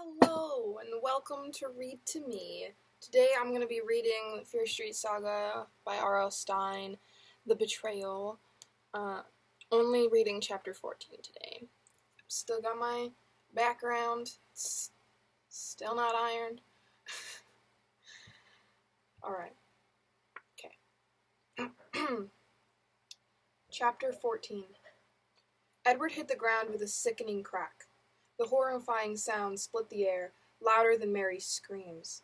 Hello, and welcome to Read to Me. Today I'm going to be reading Fier Saga by R.L. Stine, The Betrayal. Only reading chapter 14 today. Still got my background. It's still not ironed. Alright. Okay. Chapter 14. Edward hit the ground with a sickening crack. The horrifying sound split the air, louder than Mary's screams.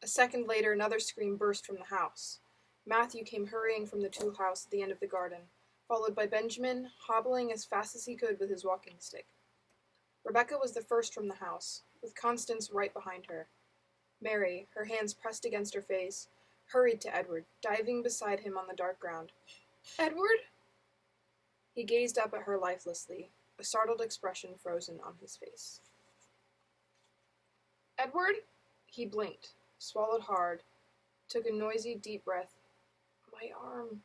A second later, another scream burst from the house. Matthew came hurrying from the tool house at the end of the garden, followed by Benjamin, hobbling as fast as he could with his walking stick. Rebecca was the first from the house, with Constance right behind her. Mary, her hands pressed against her face, hurried to Edward, diving beside him on the dark ground. "Edward?" He gazed up at her lifelessly, a startled expression frozen on his face. "Edward?" He blinked, swallowed hard, took a noisy, deep breath. "My arm,"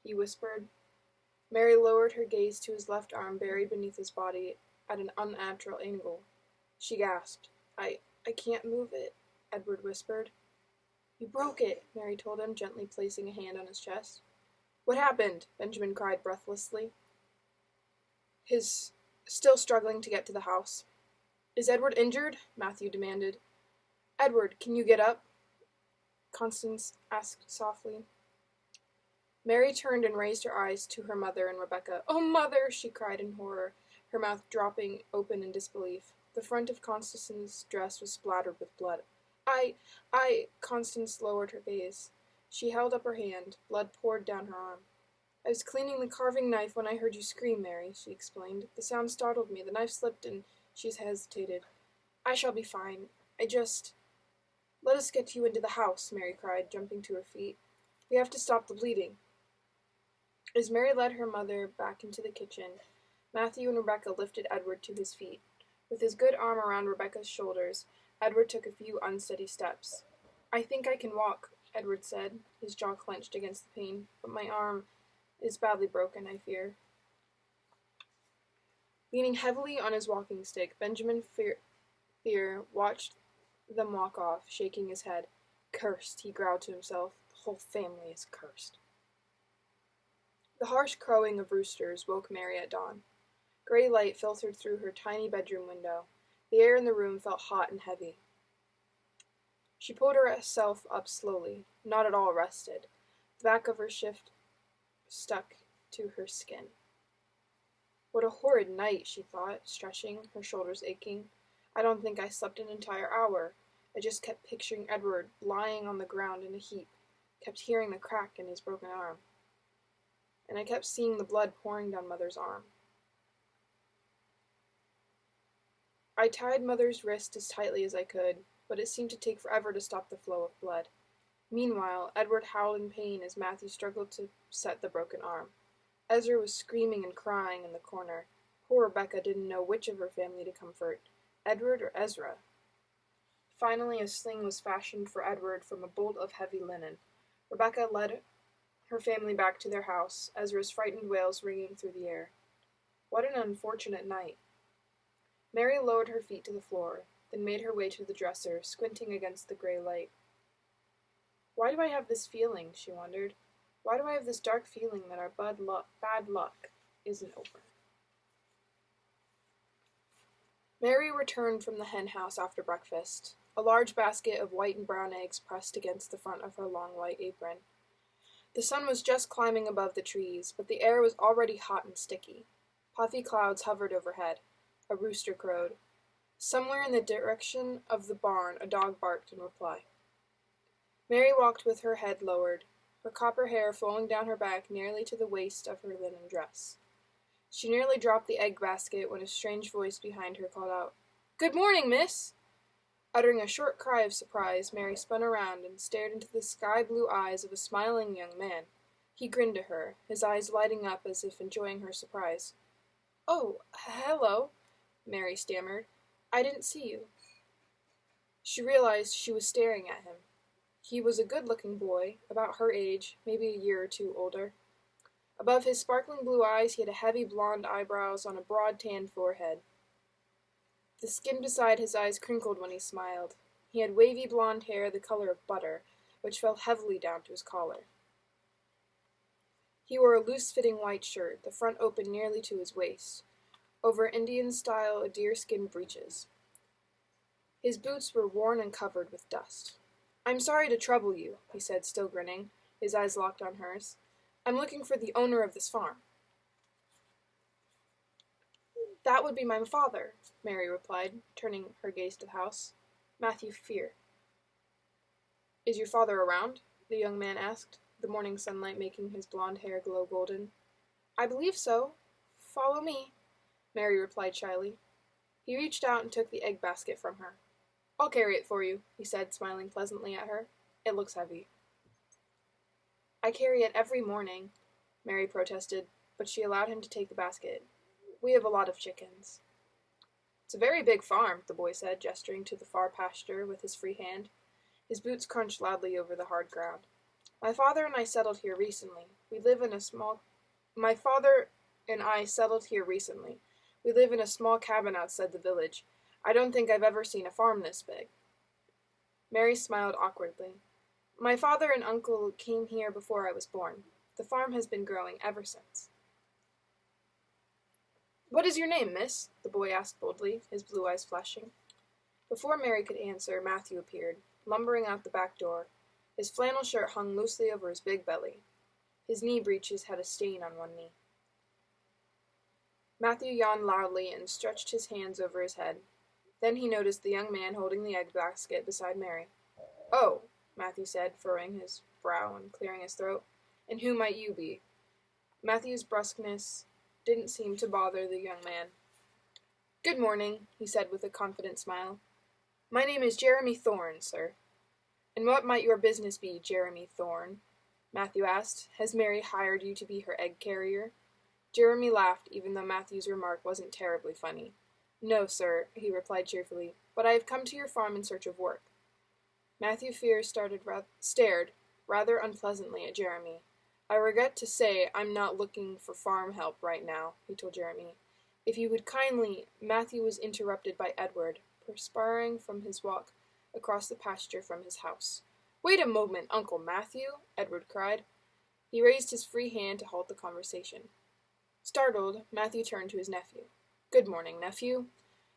he whispered. Mary lowered her gaze to his left arm buried beneath his body at an unnatural angle. She gasped. I can't move it," Edward whispered. "You broke it," Mary told him, gently placing a hand on his chest. "What happened?" Benjamin cried breathlessly. Still struggling to get to the house. "Is Edward injured?" Matthew demanded. "Edward, can you get up?" Constance asked softly. Mary turned and raised her eyes to her mother and Rebecca. "Oh, Mother!" she cried in horror, her mouth dropping open in disbelief. The front of Constance's dress was splattered with blood. Constance lowered her gaze. She held up her hand. Blood poured down her arm. "I was cleaning the carving knife when I heard you scream, Mary," she explained. "The sound startled me. The knife slipped and..." She hesitated. "I shall be fine. Let us get you into the house," Mary cried, jumping to her feet. "We have to stop the bleeding." As Mary led her mother back into the kitchen, Matthew and Rebecca lifted Edward to his feet. With his good arm around Rebecca's shoulders, Edward took a few unsteady steps. "I think I can walk," Edward said, his jaw clenched against the pain, "but my arm is badly broken, I fear." Leaning heavily on his walking stick, Benjamin Fier watched them walk off, shaking his head. "Cursed," he growled to himself. "The whole family is cursed." The harsh crowing of roosters woke Mary at dawn. Gray light filtered through her tiny bedroom window. The air in the room felt hot and heavy. She pulled herself up slowly, not at all rested. The back of her shift stuck to her skin. "What a horrid night," she thought, stretching, her shoulders aching. "I don't think I slept an entire hour. I just kept picturing Edward lying on the ground in a heap, kept hearing the crack in his broken arm. And I kept seeing the blood pouring down Mother's arm. I tied Mother's wrist as tightly as I could, but it seemed to take forever to stop the flow of blood. Meanwhile, Edward howled in pain as Matthew struggled to set the broken arm. Ezra was screaming and crying in the corner. Poor Rebecca didn't know which of her family to comfort, Edward or Ezra. Finally, a sling was fashioned for Edward from a bolt of heavy linen. Rebecca led her family back to their house, Ezra's frightened wails ringing through the air. What an unfortunate night. Mary lowered her feet to the floor, then made her way to the dresser, squinting against the gray light. "Why do I have this feeling?" she wondered. "Why do I have this dark feeling that our bad luck isn't over?" Mary returned from the hen house after breakfast, a large basket of white and brown eggs pressed against the front of her long white apron. The sun was just climbing above the trees, but the air was already hot and sticky. Puffy clouds hovered overhead. A rooster crowed. Somewhere in the direction of the barn a dog barked in reply. Mary walked with her head lowered, her copper hair flowing down her back nearly to the waist of her linen dress. She nearly dropped the egg basket when a strange voice behind her called out, "Good morning, miss!" Uttering a short cry of surprise, Mary spun around and stared into the sky-blue eyes of a smiling young man. He grinned at her, his eyes lighting up as if enjoying her surprise. "Oh, hello," Mary stammered. "I didn't see you." She realized she was staring at him. He was a good-looking boy, about her age, maybe a year or two older. Above his sparkling blue eyes he had heavy blonde eyebrows on a broad tan forehead. The skin beside his eyes crinkled when he smiled. He had wavy blonde hair the color of butter, which fell heavily down to his collar. He wore a loose-fitting white shirt, the front open nearly to his waist, over Indian-style deerskin breeches. His boots were worn and covered with dust. "I'm sorry to trouble you," he said, still grinning, his eyes locked on hers. "I'm looking for the owner of this farm." "That would be my father," Mary replied, turning her gaze to the house. "Matthew Fier." "Is your father around?" the young man asked, the morning sunlight making his blonde hair glow golden. "I believe so. Follow me," Mary replied shyly. He reached out and took the egg basket from her. "I'll carry it for you," he said, smiling pleasantly at her. "It looks heavy." "I carry it every morning," Mary protested, but she allowed him to take the basket. "We have a lot of chickens." "It's a very big farm," the boy said, gesturing to the far pasture with his free hand. His boots crunched loudly over the hard ground. "My father and I settled here recently. We live in a small cabin outside the village. I don't think I've ever seen a farm this big." Mary smiled awkwardly. "My father and uncle came here before I was born. The farm has been growing ever since." "What is your name, miss?" the boy asked boldly, his blue eyes flashing. Before Mary could answer, Matthew appeared, lumbering out the back door. His flannel shirt hung loosely over his big belly. His knee breeches had a stain on one knee. Matthew yawned loudly and stretched his hands over his head. Then he noticed the young man holding the egg basket beside Mary. "Oh," Matthew said, furrowing his brow and clearing his throat. "And who might you be?" Matthew's brusqueness didn't seem to bother the young man. "Good morning," he said with a confident smile. "My name is Jeremy Thorne, sir." "And what might your business be, Jeremy Thorne?" Matthew asked. "Has Mary hired you to be her egg carrier?" Jeremy laughed, even though Matthew's remark wasn't terribly funny. "No, sir," he replied cheerfully, "but I have come to your farm in search of work." Matthew Fier stared rather unpleasantly at Jeremy. "I regret to say I'm not looking for farm help right now," he told Jeremy. "If you would kindly—" Matthew was interrupted by Edward, perspiring from his walk across the pasture from his house. "Wait a moment, Uncle Matthew!" Edward cried. He raised his free hand to halt the conversation. Startled, Matthew turned to his nephew. "Good morning, nephew.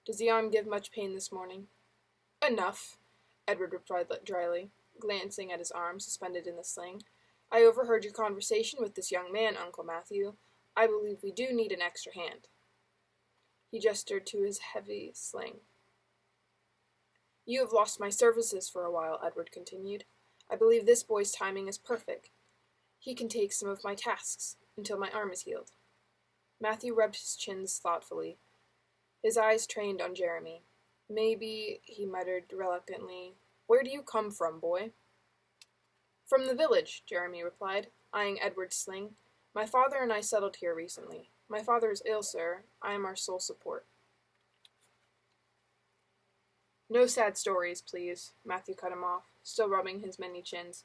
Does the arm give much pain this morning?" "Enough," Edward replied dryly, glancing at his arm suspended in the sling. "I overheard your conversation with this young man, Uncle Matthew. I believe we do need an extra hand." He gestured to his heavy sling. "You have lost my services for a while," Edward continued. "I believe this boy's timing is perfect. He can take some of my tasks until my arm is healed." Matthew rubbed his chins thoughtfully. His eyes trained on Jeremy. "Maybe," he muttered reluctantly. "Where do you come from, boy?" "From the village," Jeremy replied, eyeing Edward's sling. "My father and I settled here recently. My father is ill, sir. I am our sole support." "No sad stories, please," Matthew cut him off, still rubbing his many chins.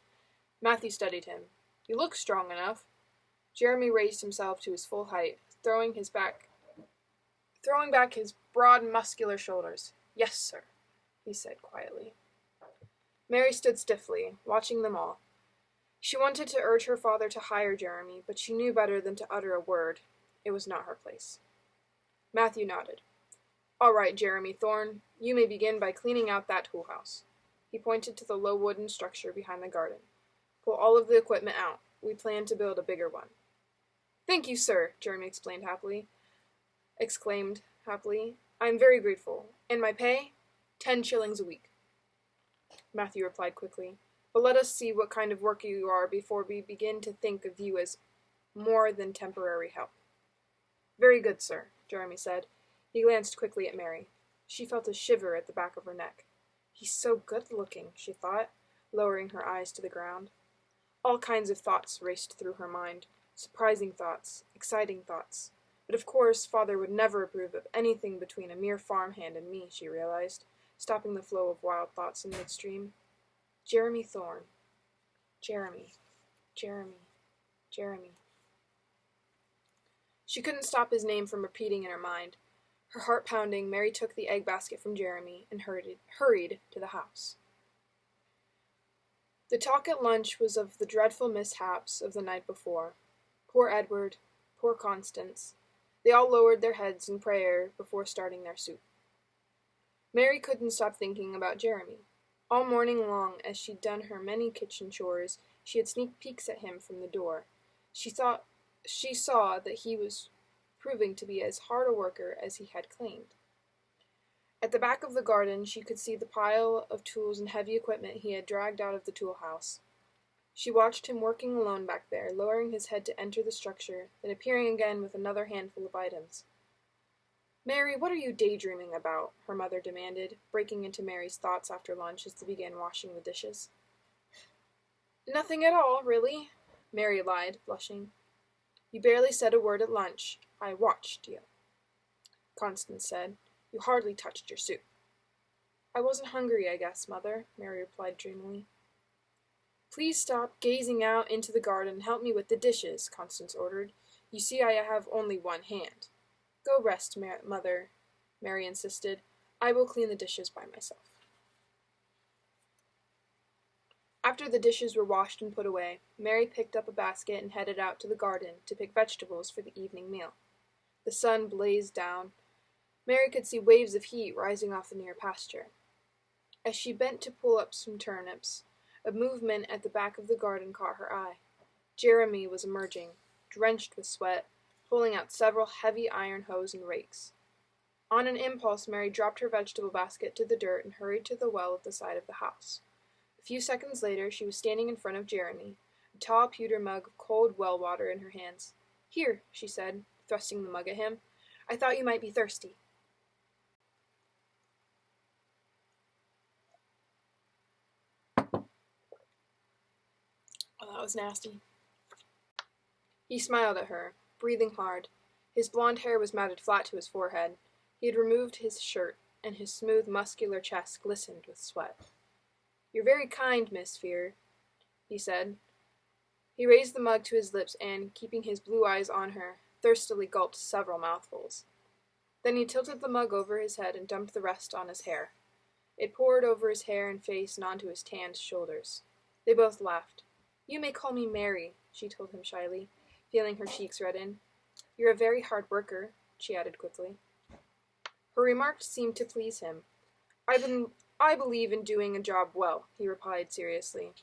Matthew studied him. "You look strong enough." Jeremy raised himself to his full height, throwing back his broad, muscular shoulders. "Yes, sir," he said quietly. Mary stood stiffly, watching them all. She wanted to urge her father to hire Jeremy, but she knew better than to utter a word. It was not her place. Matthew nodded. "All right, Jeremy Thorne, you may begin by cleaning out that tool house." He pointed to the low wooden structure behind the garden. "Pull all of the equipment out. We plan to build a bigger one." "Thank you, sir," Jeremy exclaimed happily. "I am very grateful. And my pay? 10 shillings a week." Matthew replied quickly. "But let us see what kind of worker you are before we begin to think of you as more than temporary help." "Very good, sir," Jeremy said. He glanced quickly at Mary. She felt a shiver at the back of her neck. "He's so good-looking," she thought, lowering her eyes to the ground. All kinds of thoughts raced through her mind. Surprising thoughts, exciting thoughts. But of course, father would never approve of anything between a mere farmhand and me, she realized, stopping the flow of wild thoughts in midstream. Jeremy Thorne. Jeremy. Jeremy. Jeremy. She couldn't stop his name from repeating in her mind. Her heart pounding, Mary took the egg basket from Jeremy and hurried to the house. The talk at lunch was of the dreadful mishaps of the night before. Poor Edward, poor Constance. They all lowered their heads in prayer before starting their soup. Mary couldn't stop thinking about Jeremy. All morning long, as she'd done her many kitchen chores, she had sneak peeks at him from the door. She saw that he was proving to be as hard a worker as he had claimed. At the back of the garden, she could see the pile of tools and heavy equipment he had dragged out of the tool house. She watched him working alone back there, lowering his head to enter the structure, then appearing again with another handful of items. "Mary, what are you daydreaming about?" her mother demanded, breaking into Mary's thoughts after lunch as they began washing the dishes. "Nothing at all, really," Mary lied, blushing. "You barely said a word at lunch. I watched you," Constance said. "You hardly touched your soup." "I wasn't hungry, I guess, Mother," Mary replied dreamily. "Please stop gazing out into the garden and help me with the dishes," Constance ordered. "You see I have only one hand." "Go rest, Mother," Mary insisted. "I will clean the dishes by myself." After the dishes were washed and put away, Mary picked up a basket and headed out to the garden to pick vegetables for the evening meal. The sun blazed down. Mary could see waves of heat rising off the near pasture. As she bent to pull up some turnips, a movement at the back of the garden caught her eye. Jeremy was emerging, drenched with sweat, pulling out several heavy iron hoes and rakes. On an impulse, Mary dropped her vegetable basket to the dirt and hurried to the well at the side of the house. A few seconds later, she was standing in front of Jeremy, a tall pewter mug of cold well water in her hands. "Here," she said, thrusting the mug at him. "I thought you might be thirsty." Oh, that was nasty. He smiled at her, breathing hard. His blond hair was matted flat to his forehead. He had removed his shirt, and his smooth, muscular chest glistened with sweat. "You're very kind, Miss Fier," he said. He raised the mug to his lips and, keeping his blue eyes on her, thirstily gulped several mouthfuls. Then he tilted the mug over his head and dumped the rest on his hair. It poured over his hair and face and onto his tanned shoulders. They both laughed. "You may call me Mary," she told him shyly, feeling her cheeks redden. "You're a very hard worker," she added quickly. Her remark seemed to please him. I believe in doing a job well," he replied seriously.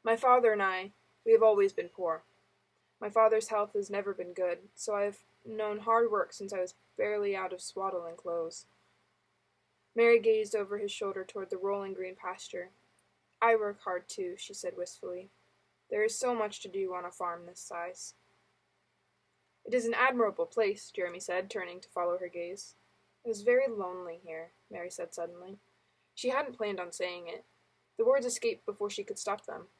"My father and we have always been poor. My father's health has never been good, so I've known hard work since I was barely out of swaddling clothes." Mary gazed over his shoulder toward the rolling green pasture. "I work hard too," she said wistfully. "There is so much to do on a farm this size." "It is an admirable place," Jeremy said, turning to follow her gaze. "It is very lonely here," Mary said suddenly. She hadn't planned on saying it. The words escaped before she could stop them.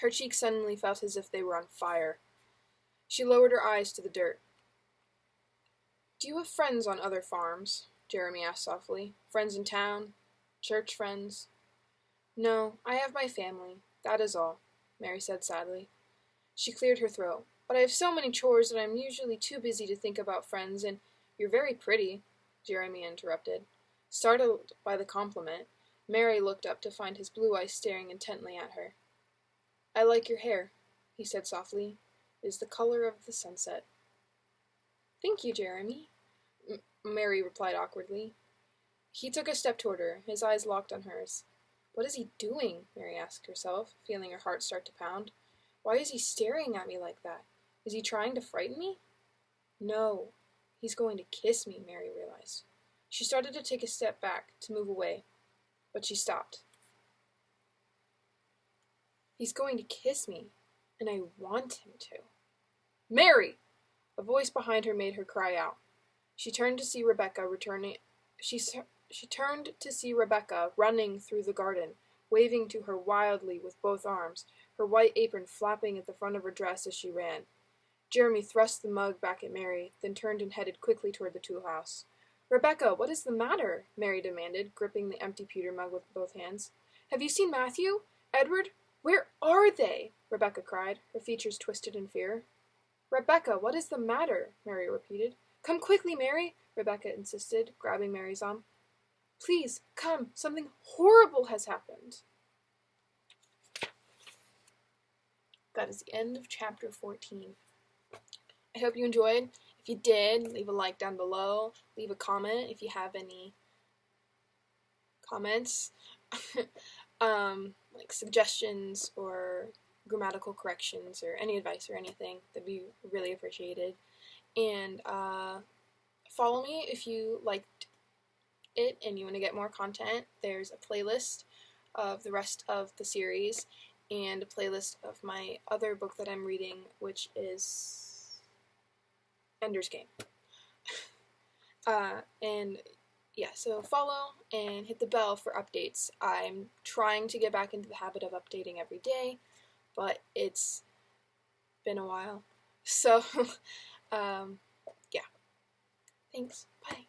Her cheeks suddenly felt as if they were on fire. She lowered her eyes to the dirt. "Do you have friends on other farms?" Jeremy asked softly. "Friends in town? Church friends?" "No, I have my family. That is all," Mary said sadly. She cleared her throat. "But I have so many chores that I'm usually too busy to think about friends, and—" "You're very pretty," Jeremy interrupted. Startled by the compliment, Mary looked up to find his blue eyes staring intently at her. "I like your hair," he said softly. "It is the color of the sunset." "Thank you, Jeremy," Mary replied awkwardly. He took a step toward her, his eyes locked on hers. "What is he doing?" Mary asked herself, feeling her heart start to pound. "Why is he staring at me like that? Is he trying to frighten me?" "No, he's going to kiss me," Mary realized. She started to take a step back, to move away, but she stopped. "He's going to kiss me, and I want him to." "Mary!" A voice behind her made her cry out. She turned to see Rebecca running through the garden, waving to her wildly with both arms, her white apron flapping at the front of her dress as she ran. Jeremy thrust the mug back at Mary, then turned and headed quickly toward the tool house. "Rebecca, what is the matter?" Mary demanded, gripping the empty pewter mug with both hands. "Have you seen Matthew? Edward? Where are they?" Rebecca cried, her features twisted in fear. "Rebecca, what is the matter?" Mary repeated. Come quickly, Mary, Rebecca insisted, grabbing Mary's arm. Please, come. Something horrible has happened. That is the end of chapter 14. I hope you enjoyed. If you did, leave a like down below. Leave a comment if you have any comments, like suggestions or grammatical corrections or any advice or anything. That'd be really appreciated. And follow me if you liked it and you want to get more content. There's a playlist of the rest of the series and a playlist of my other book that I'm reading, which is Ender's Game. And yeah, so follow and hit the bell for updates. I'm trying to get back into the habit of updating every day, but it's been a while. So, yeah. Thanks. Bye.